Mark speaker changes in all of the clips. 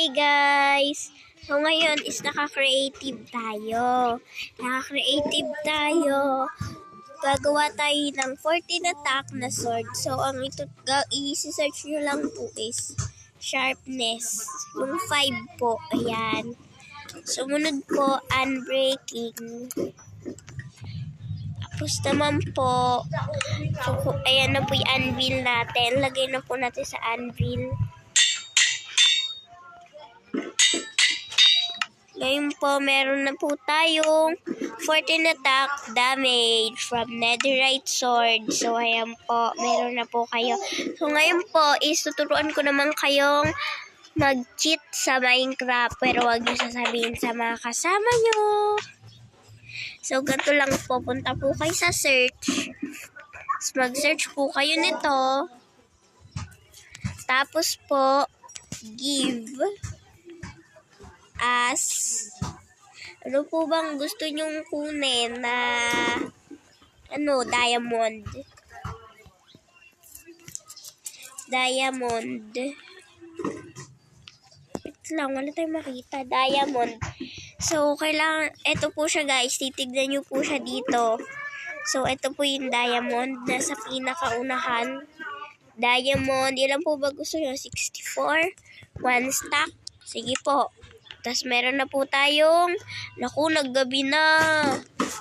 Speaker 1: Hi guys! So ngayon is naka-creative tayo. Gagawa tayo ng 14 attack na sword. So ang i-search nyo lang po is sharpness. Yung 5 po. Ayan. Sumunod po, unbreaking. Tapos naman po, ayan na po yung anvil natin. Lagay na po natin sa anvil. Ngayon po, meron na po tayong 14 attack damage from netherite sword. So, ayan po, meron na po kayo. So, ngayon po, tuturuan ko naman kayong mag-cheat sa Minecraft. Pero wag niyo sasabihin sa mga kasama nyo. So, ganito lang po. Punta po kayo sa search. Mag-search po kayo nito. Tapos po, give as ano po bang gusto nyong kunin na diamond. Ito lang, wala tayong makita. Diamond. So, kailangan, ito po siya guys, titignan nyo po siya dito. So, ito po yung diamond, nasa pinakaunahan. Diamond, ilan po ba gusto nyo? 64? 1 stack? Sige po. Tapos meron na po tayong, naggabi na.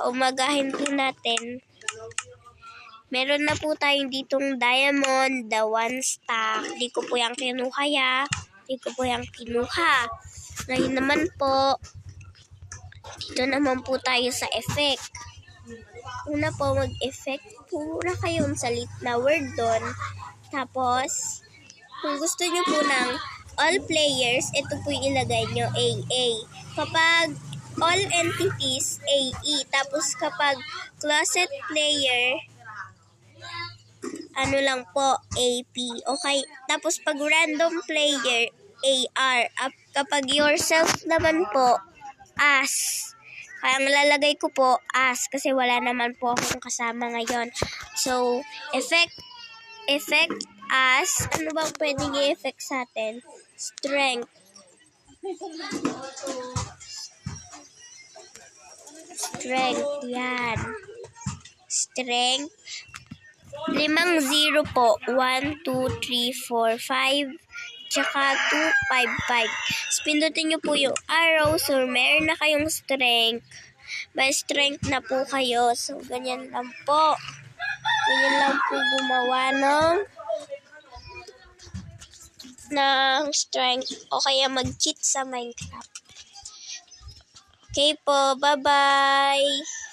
Speaker 1: Umagahin po natin. Meron na po tayong ditong diamond, the 1 stack. Di ko po yung kinuha Ngayon naman po, dito naman po tayo sa effect. Una po, mag-effect po na kayo sa na word doon. Tapos, kung gusto nyo po ng all players, ito po yung ilagay nyo, AA. Kapag all entities, AE. Tapos kapag closet player, lang po, AP. Okay? Tapos pag random player, AR. Kapag yourself naman po, as. Kaya ang lalagay ko po, as. Kasi wala naman po akong kasama ngayon. So, effect as, ano bang pwedeng i-effect sa atin? Strength, yan. Strength. 5 0 po. 1, 2, 3, 4, 5. Tsaka 2, 5, 5. Pindutin nyo po yung arrow. So, meron na kayong strength. May strength na po kayo. So, ganyan lang po. Ganyan lang po gumawa ng strength o kaya mag-cheat sa Minecraft. Okay po, bye-bye!